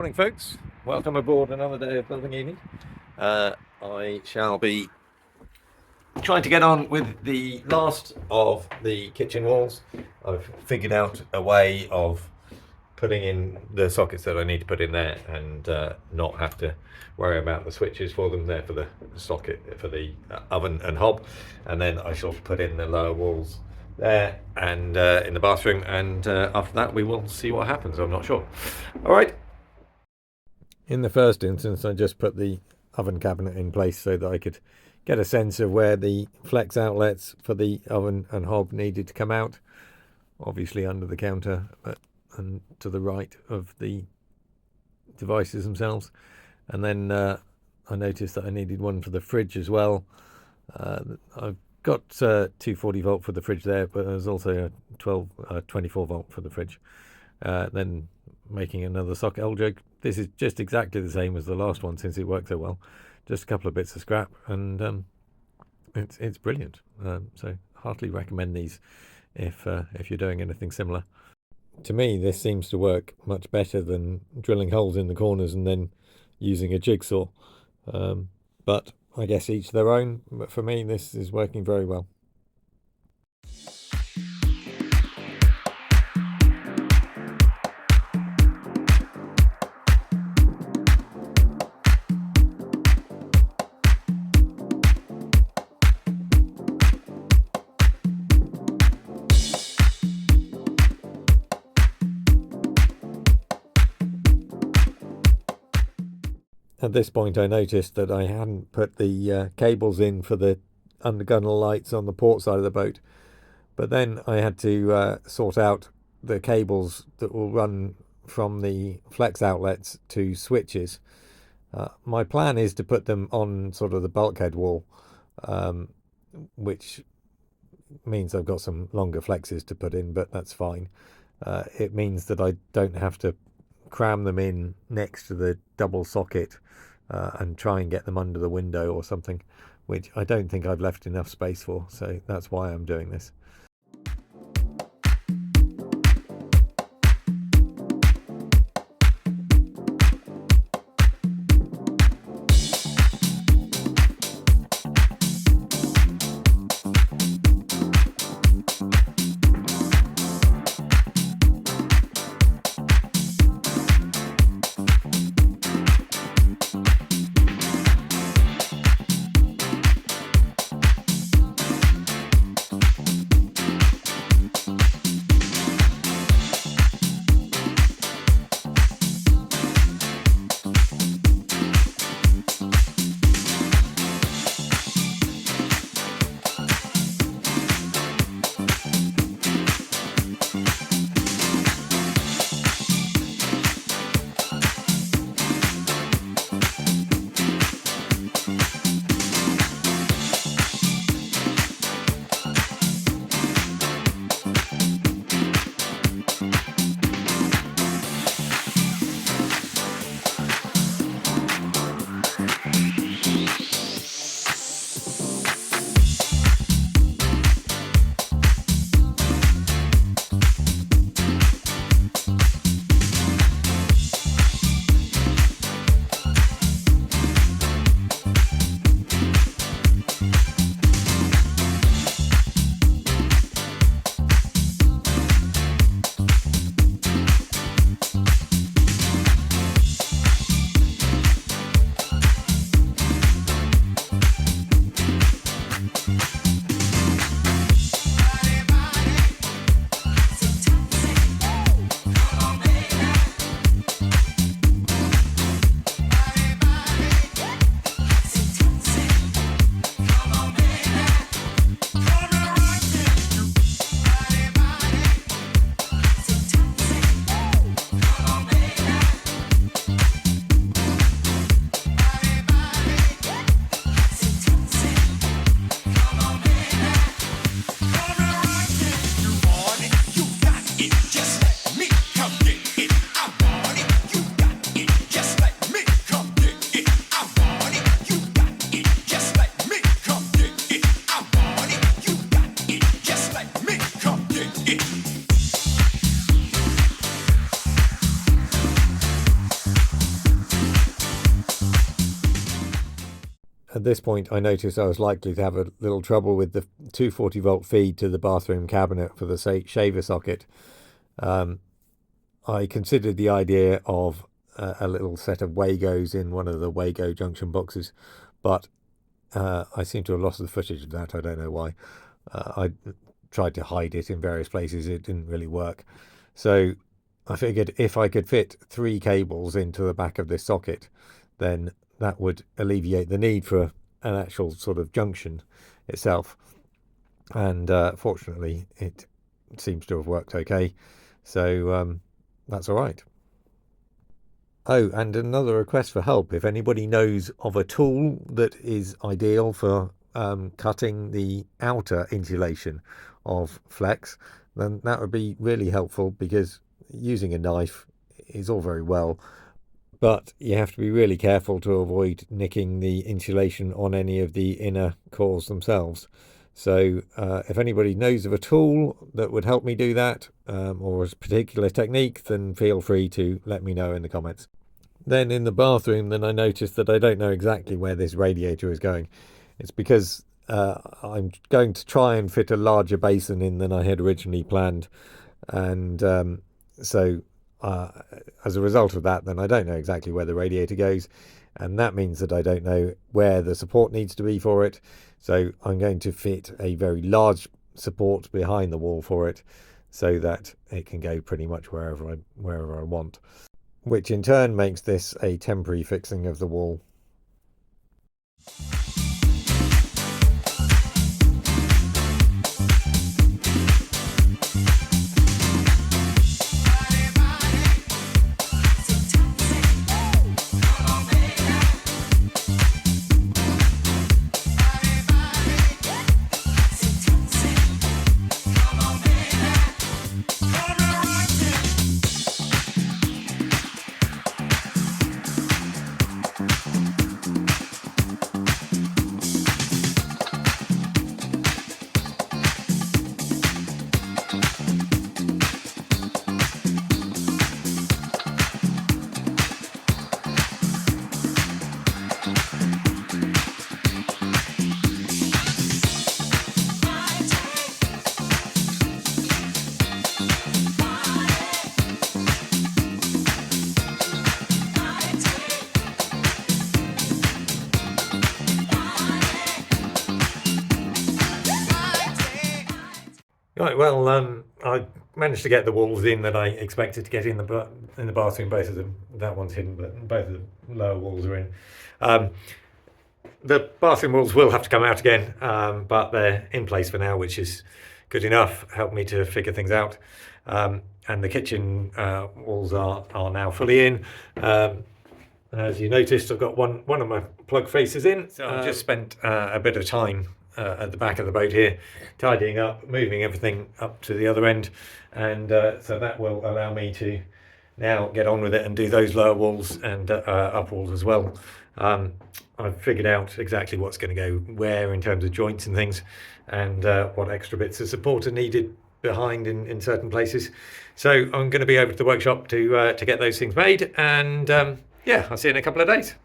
Morning, folks. Welcome aboard another day of building evening. I shall be trying to get on with the last of the kitchen walls. I've figured out a way of putting in the sockets that I need to put in there and not have to worry about the switches for them there for the socket for the oven and hob. And then I shall put in the lower walls there and in the bathroom, and after that we will see what happens. I'm not sure. All right. In the first instance, I just put the oven cabinet in place so that I could get a sense of where the flex outlets for the oven and hob needed to come out. Obviously under the counter, and to the right of the devices themselves. And then I noticed that I needed one for the fridge as well. I've got 240 volt for the fridge there, but there's also a 24 volt for the fridge. Then making another socket hole joke. This is just exactly the same as the last one since it worked so well. Just a couple of bits of scrap, and it's brilliant. So heartily recommend these if you're doing anything similar. To me, this seems to work much better than drilling holes in the corners and then using a jigsaw. But I guess each their own. But for me, this is working very well. At this point, I noticed that I hadn't put the cables in for the undergunnel lights on the port side of the boat. But then I had to sort out the cables that will run from the flex outlets to switches. My plan is to put them on sort of the bulkhead wall, which means I've got some longer flexes to put in, but that's fine. It means that I don't have to cram them in next to the double socket and try and get them under the window or something, which I don't think I've left enough space for, so that's why I'm doing this. at this point I noticed I was likely to have a little trouble with the 240-volt feed to the bathroom cabinet for the shaver socket. I considered the idea of a little set of Wagos in one of the Wago junction boxes, but I seem to have lost the footage of that. I don't know why. I tried to hide it in various places. It didn't really work. So I figured if I could fit 3 cables into the back of this socket, then that would alleviate the need for an actual sort of junction itself. And fortunately, it seems to have worked okay. So that's all right. Oh, and another request for help. If anybody knows of a tool that is ideal for cutting the outer insulation of flex, then that would be really helpful, because using a knife is all very well, but you have to be really careful to avoid nicking the insulation on any of the inner cores themselves. So if anybody knows of a tool that would help me do that, or a particular technique, then feel free to let me know in the comments. Then in the bathroom, then I noticed that I don't know exactly where this radiator is going. It's because I'm going to try and fit a larger basin in than I had originally planned. And so as a result of that, then I don't know exactly where the radiator goes. And that means that I don't know where the support needs to be for it. So I'm going to fit a very large support behind the wall for it, so that it can go pretty much wherever I want, which in turn makes this a temporary fixing of the wall. Right, well, I managed to get the walls in that I expected to get in the bathroom. Both of them, that one's hidden, but both of the lower walls are in. The bathroom walls will have to come out again, but they're in place for now, which is good enough. Helped me to figure things out. And the kitchen walls are now fully in. As you noticed, I've got one of my plug faces in. So I've just spent a bit of time at the back of the boat here, tidying up, moving everything up to the other end, and so that will allow me to now get on with it and do those lower walls and up walls as well. I've figured out exactly what's going to go where in terms of joints and things, and what extra bits of support are needed behind in certain places. So I'm going to be over to the workshop to get those things made, and yeah, I'll see you in a couple of days.